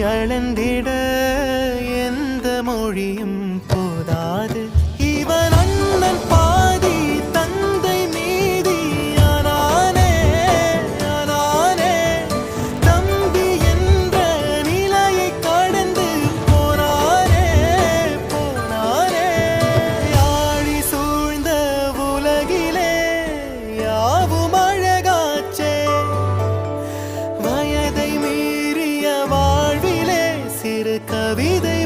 அளந்திட எந்த மொழியும் போதாது. இவன் அண்ணன் பாதி தந்தை மீதி ஆனானே ஆனானே. தம்பி என்ற நிலையை கடந்து போனானே போனானே. யாழி சூழ்ந்த உலகிலே யாவும் அழகாச்சே. வயதை மீறிய வாழ்விலே சிறு கவிதை